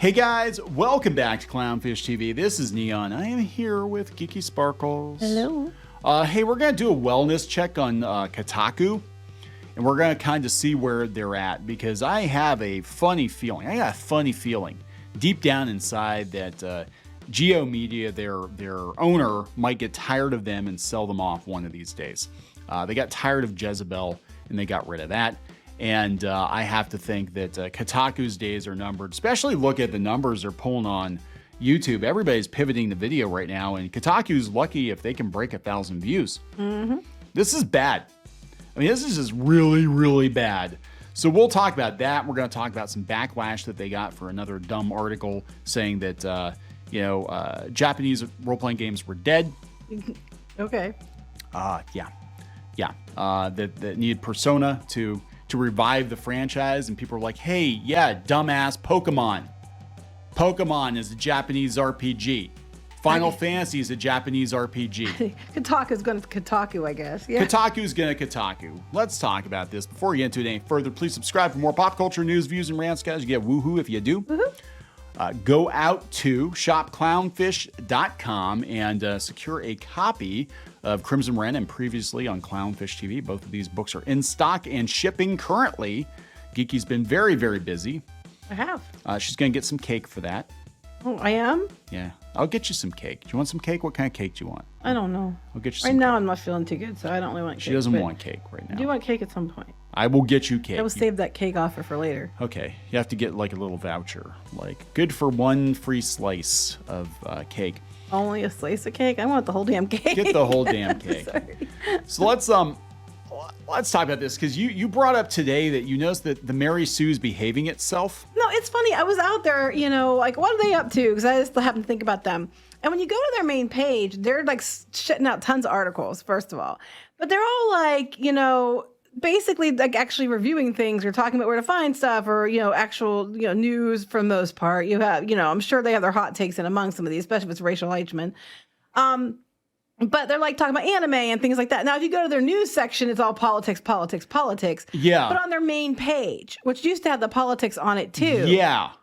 Hey guys, welcome back to Clownfish TV. This is Neon. I am here with Geeky Sparkles. Hello. Hey, we're going to do a wellness check on Kotaku, and we're going to kind of see where they're at, because I have a funny feeling. I got a funny feeling deep down inside that Geo Media, their owner, might get tired of them and sell them off one of these days. They got tired of Jezebel, and they got rid of that. And I have to think that Kotaku's days are numbered. Especially look at the numbers they're pulling on YouTube. Everybody's pivoting to video right now, and Kotaku's lucky if they can break 1,000 views. Mm-hmm. This is bad. I mean, this is just really, really bad. So we'll talk about that. We're going to talk about some backlash that they got for another dumb article saying that, Japanese role-playing games were dead. Okay. Yeah. That needed Persona to revive the franchise, and people are like, hey, yeah, dumbass, Pokemon is a Japanese RPG. Final Fantasy is a Japanese RPG. Kotaku's going to Kotaku, I guess. Yeah. Kotaku's going to Kotaku. Let's talk about this. Before we get into it any further, please subscribe for more pop culture news, views, and rants, guys. You get woohoo if you do. Go out to shopclownfish.com and secure a copy of Crimson Wren and previously on Clownfish TV. Both of these books are in stock and shipping currently. Geeky's been very, very busy. I have. She's going to get some cake for that. Oh, I am? Yeah. I'll get you some cake. Do you want some cake? What kind of cake do you want? I don't know. I'll get you some Right now, cake. I'm not feeling too good, so I don't really want cake. She doesn't want cake right now. I do want cake at some point. I will get you cake. I will save that cake offer for later. Okay. You have to get like a little voucher. Like, good for one free slice of cake. Only a slice of cake? I want the whole damn cake. Get the whole damn cake. So let's talk about this, because you brought up today that you noticed that the Mary Sue's behaving itself. No, it's funny. I was out there, like, what are they up to? Because I just happen to think about them. And when you go to their main page, they're like shitting out tons of articles, first of all. But they're all like, basically like actually reviewing things or talking about where to find stuff, or actual news for the most part. You have I'm sure they have their hot takes in among some of these, especially if it's Rachel Eichmann. But they're like talking about anime and things like that. Now, if you go to their news section, it's all politics. Yeah. But on their main page, which used to have the politics on it too. Yeah.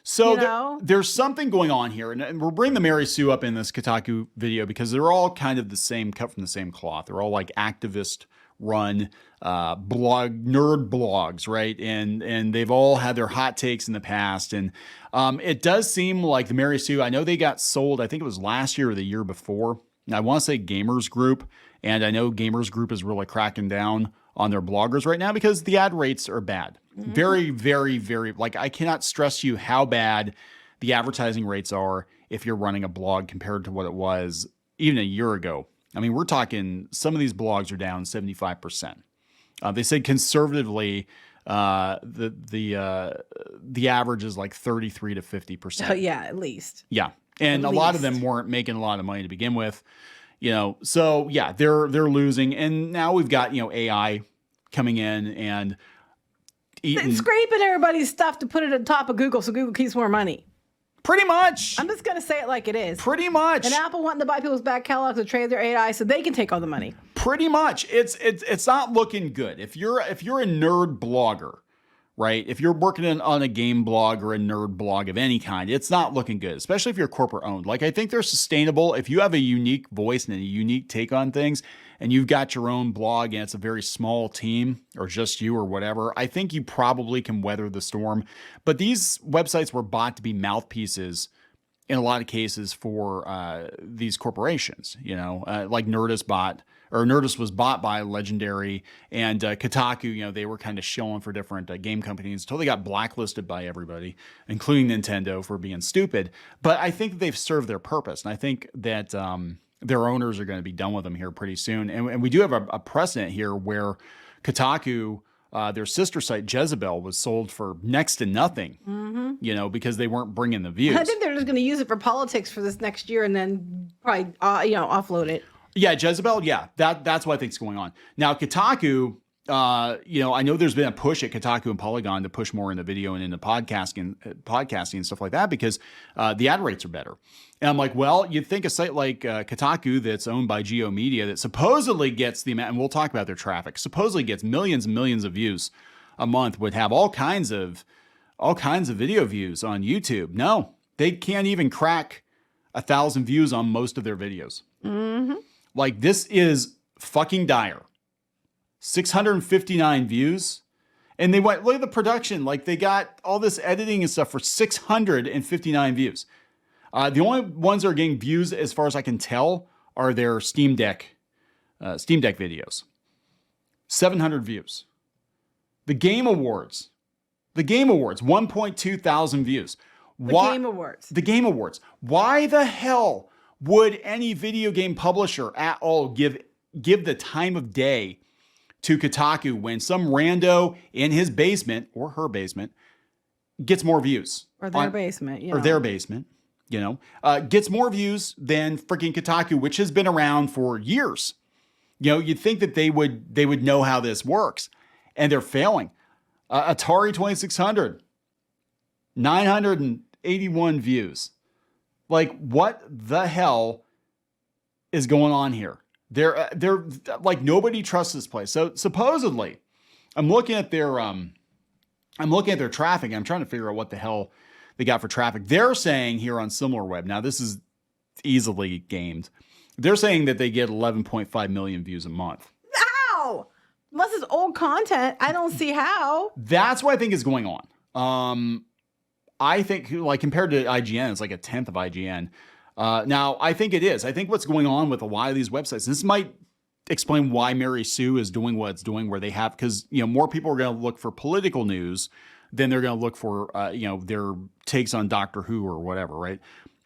So there's something going on here, and we'll bring the Mary Sue up in this Kotaku video because they're all kind of the same, cut from the same cloth. They're all like activist run nerd blogs, right? And they've all had their hot takes in the past. And it does seem like the Mary Sue, I know they got sold, I think it was last year or the year before. And I want to say Gamers Group, and I know Gamers Group is really cracking down on their bloggers right now because the ad rates are bad. Mm-hmm. Very, very, very, like, I cannot stress to you how bad the advertising rates are if you're running a blog compared to what it was even a year ago. I mean, we're talking, some of these blogs are down 75%. They said conservatively, the average is like 33 to 50%. Oh, yeah, at least. Yeah. And a lot of them weren't making a lot of money to begin with, so yeah, they're losing. And now we've got, AI coming in and scraping everybody's stuff to put it on top of Google so Google keeps more money. Pretty much. I'm just going to say it like it is. Pretty much. And Apple wanting to buy people's back catalogs to trade their AI so they can take all the money. Pretty much. It's not looking good. If you're a nerd blogger, right? If you're working on a game blog or a nerd blog of any kind, it's not looking good, especially if you're corporate owned. Like, I think they're sustainable. If you have a unique voice and a unique take on things, and you've got your own blog and it's a very small team or just you or whatever, I think you probably can weather the storm. But these websites were bought to be mouthpieces in a lot of cases for these corporations, like Nerdist was bought by Legendary, and Kotaku, they were kind of shilling for different game companies until they got blacklisted by everybody, including Nintendo, for being stupid. But I think they've served their purpose, and I think that their owners are going to be done with them here pretty soon. And we do have a precedent here where Kotaku, their sister site Jezebel, was sold for next to nothing, because they weren't bringing the views. I think they're just going to use it for politics for this next year and then probably, offload it. Yeah, Jezebel. Yeah, that's what I think is going on. Now, Kotaku, I know there's been a push at Kotaku and Polygon to push more into video and into podcasting and stuff like that because the ad rates are better. And I'm like, well, you'd think a site like Kotaku that's owned by Geo Media that supposedly gets the amount, and we'll talk about their traffic, supposedly gets millions and millions of views a month, would have all kinds of all kinds of video views on YouTube. No, they can't even crack 1,000 views on most of their videos. Mm-hmm. Like, this is fucking dire. 659 views. And they went, look at the production. Like, they got all this editing and stuff for 659 views. The only ones that are getting views, as far as I can tell, are their Steam Deck videos. 700 views. The Game Awards, 1.2 thousand views. The Game Awards. Why the hell would any video game publisher at all give the time of day to Kotaku when some rando in his basement or her basement gets more views? Or their basement. Or their basement, gets more views than freaking Kotaku, which has been around for years. You'd think that they would know how this works, and they're failing. Atari 2600, 981 views. Like, what the hell is going on here? They're like, nobody trusts this place. So supposedly, I'm looking at their traffic. I'm trying to figure out what the hell they got for traffic. They're saying here on SimilarWeb, now this is easily gamed, they're saying that they get 11.5 million views a month. How? Unless it's old content, I don't see how. That's what I think is going on. I think, like, compared to IGN, it's like a tenth of IGN. Now, I think it is. I think what's going on with a lot of these websites, this might explain why Mary Sue is doing what it's doing, where they have, because, more people are going to look for political news than they're going to look for, their takes on Doctor Who or whatever, right?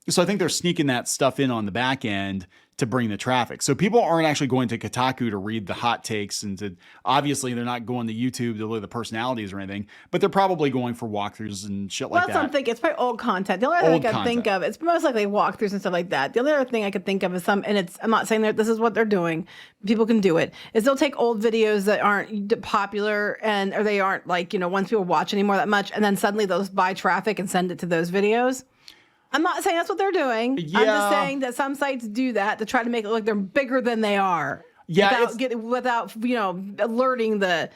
So I think they're sneaking that stuff in on the back end to bring the traffic. So people aren't actually going to Kotaku to read the hot takes, and obviously they're not going to YouTube to look at the personalities or anything, but they're probably going for walkthroughs and shit like that. That's what I'm thinking. It's probably old content. The only other thing I can think of, it's most likely walkthroughs and stuff like that. The only other thing I could think of is I'm not saying that this is what they're doing. People can do it. Is they'll take old videos that aren't popular or they aren't ones people watch anymore that much, and then suddenly they'll buy traffic and send it to those videos. I'm not saying that's what they're doing. Yeah. I'm just saying that some sites do that to try to make it look they're bigger than they are. Yeah, without alerting the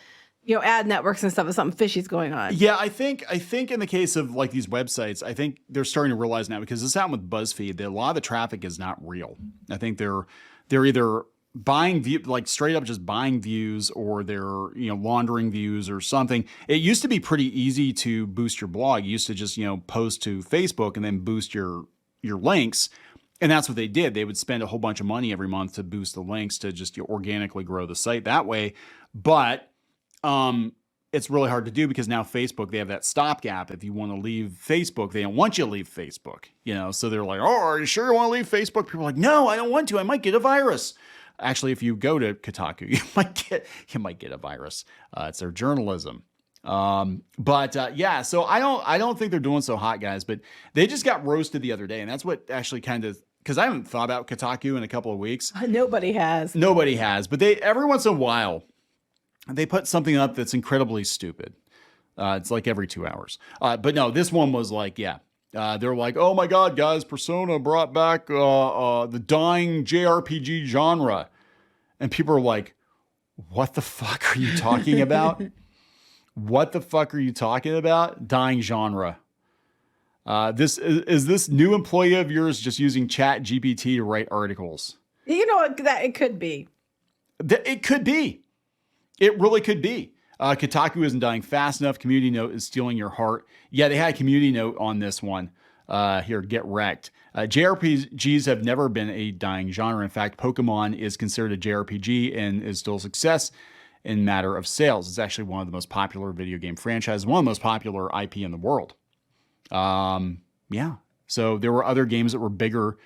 ad networks and stuff if something fishy's going on. Yeah, I think in the case of like these websites, I think they're starting to realize now, because this happened with BuzzFeed, that a lot of the traffic is not real. I think they're either buying straight up just buying views, or they're laundering views or something. It used to be pretty easy to boost your blog. You used to just post to Facebook and then boost your links, and that's what they did. They would spend a whole bunch of money every month to boost the links to just organically grow the site that way. But it's really hard to do, because now Facebook, they have that stopgap. If you want to leave Facebook, they don't want you to leave Facebook. So they're like, "Oh, are you sure you want to leave Facebook?" People are like, "No, I don't want to. I might get a virus." Actually, if you go to Kotaku, you might get a virus. It's their journalism. Yeah, so I don't think they're doing so hot, guys, but they just got roasted the other day. And that's what actually kind of, because I haven't thought about Kotaku in a couple of weeks. Nobody has. But every once in a while, they put something up that's incredibly stupid. It's like every 2 hours. But no, this one was like, yeah. They're like, "Oh my God, guys, Persona brought back the dying JRPG genre." And people are like, "What the fuck are you talking about? What the fuck are you talking about? Dying genre. Is this new employee of yours just using Chat GPT to write articles?" That it could be. It could be. It really could be. Kotaku isn't dying fast enough. Community Note is stealing your heart. Yeah, they had a Community Note on this one. Here, get wrecked. JRPGs have never been a dying genre. In fact, Pokemon is considered a JRPG and is still a success in matter of sales. It's actually one of the most popular video game franchises, one of the most popular IP in the world. Yeah. So there were other games that were bigger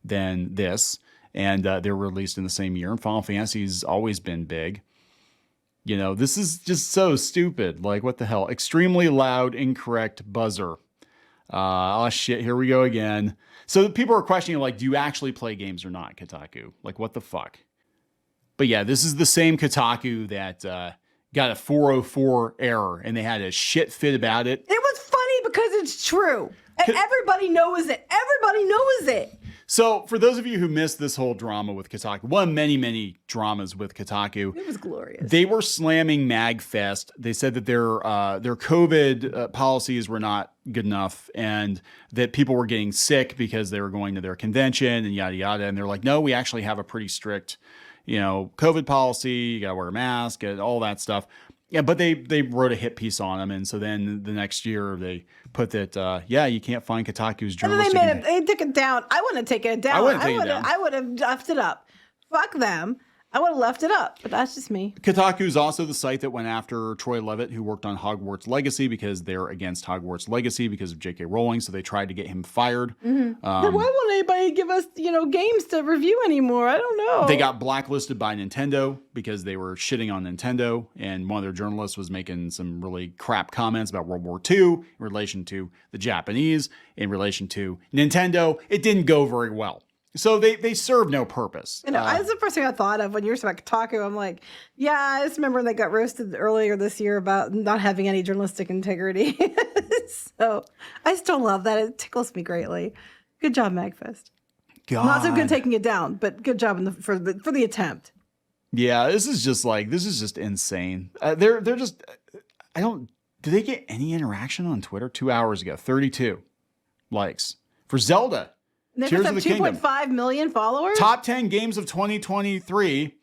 than this, and they were released in the same year. And Final Fantasy's always been big. This is just so stupid. Like, what the hell? Extremely loud, incorrect buzzer. Oh shit, here we go again. So people are questioning, like, do you actually play games or not, Kotaku? Like, what the fuck? But yeah, this is the same Kotaku that got a 404 error, and they had a shit fit about it. It was funny because it's true. And everybody knows it. Everybody knows it. So for those of you who missed this whole drama with Kotaku, one of many, many dramas with Kotaku, It was glorious. they were slamming MagFest. They said that their COVID policies were not good enough and that people were getting sick because they were going to their convention and yada, yada. And they're like, no, we actually have a pretty strict, COVID policy. You got to wear a mask and all that stuff. Yeah, but they wrote a hit piece on them, and so then the next year they put that you can't find Kotaku's And then journalistic. they took it down. I wouldn't have taken it down. I wouldn't take it down. I would have left it up. Fuck them. I would have left it up, but that's just me. Kotaku is also the site that went after Troy Levitt, who worked on Hogwarts Legacy, because they're against Hogwarts Legacy because of J.K. Rowling. So they tried to get him fired. Then why won't anybody give us, games to review anymore? I don't know. They got blacklisted by Nintendo because they were shitting on Nintendo. And one of their journalists was making some really crap comments about World War II in relation to the Japanese, in relation to Nintendo. It didn't go very well. So they serve no purpose. That's the first thing I thought of when you were talking about Kotaku. I'm like, yeah, I just remember they got roasted earlier this year about not having any journalistic integrity. So I still love that. It tickles me greatly. Good job, MagFest. God. Not so good taking it down, but good job for the attempt. Yeah, this is just insane. They're just, did they get any interaction on Twitter 2 hours ago? 32 likes for Zelda. And they Tears have of the Kingdom. 2.5 million followers? Top 10 games of 2023.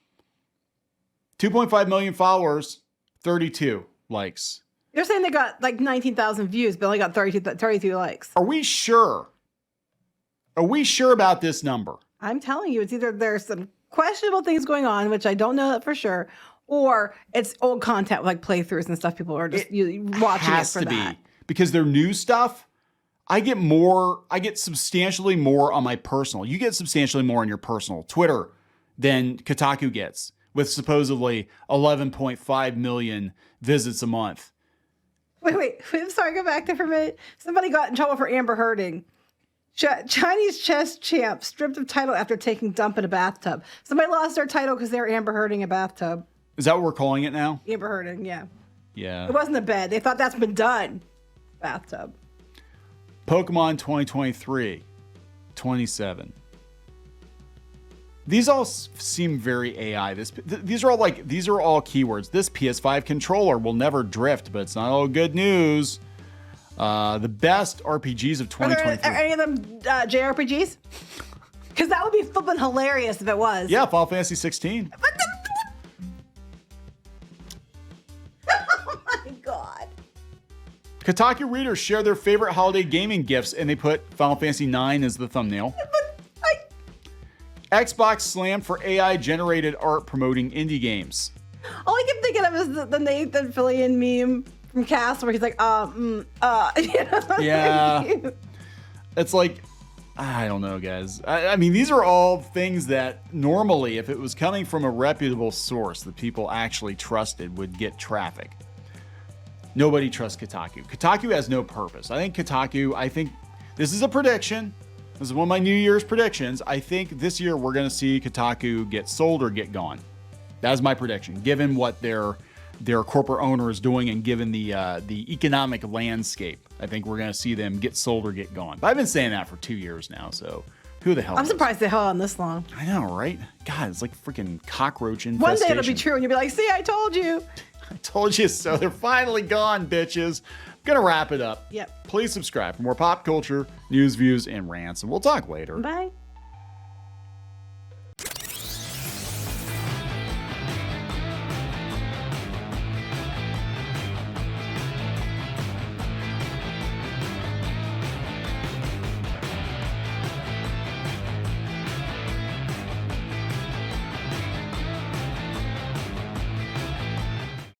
2.5 million followers, 32 likes. You're saying they got like 19,000 views, but only got 32 likes. Are we sure? Are we sure about this number? I'm telling you, it's either there's some questionable things going on, which I don't know that for sure, or it's old content like playthroughs and stuff. People are just watching it for that. Because their new stuff, I get substantially more on my personal. You get substantially more on your personal Twitter than Kotaku gets, with supposedly 11.5 million visits a month. Wait. I'm sorry, go back there for a minute. Somebody got in trouble for Amber Herding. Chinese chess champ stripped of title after taking dump in a bathtub. Somebody lost their title because they were Amber Herding a bathtub. Is that what we're calling it now? Amber Herding, yeah. Yeah. It wasn't a bed. They thought that's been done. Bathtub. Pokemon 2023, 27. These all seem very AI. These are all keywords. This PS5 controller will never drift, but it's not all good news. The best RPGs of 2023. Are any of them JRPGs? Because that would be flipping hilarious if it was. Yeah, Final Fantasy 16. Oh my god. Kotaku readers share their favorite holiday gaming gifts, and they put Final Fantasy 9 as the thumbnail. Xbox slammed for AI-generated art promoting indie games. All I keep thinking of is the Nathan Fillion meme from Cast where he's like, Yeah. It's like, I don't know, guys. I mean, these are all things that normally, if it was coming from a reputable source that people actually trusted, would get traffic. Nobody trusts Kotaku. Kotaku has no purpose. I think this is a prediction. This is one of my New Year's predictions. I think this year we're going to see Kotaku get sold or get gone. That's my prediction, given what their corporate owner is doing and given the economic landscape. I think we're going to see them get sold or get gone. But I've been saying that for 2 years now, so who the hell I'm knows? surprised they held on this long. I know, right? God, it's like freaking cockroach infestation. One day it'll be true and you'll be like, see, I told you. I told you so. They're finally gone, bitches. I'm going to wrap it up. Yep. Please subscribe for more pop culture, news, views, and rants, and we'll talk later. Bye.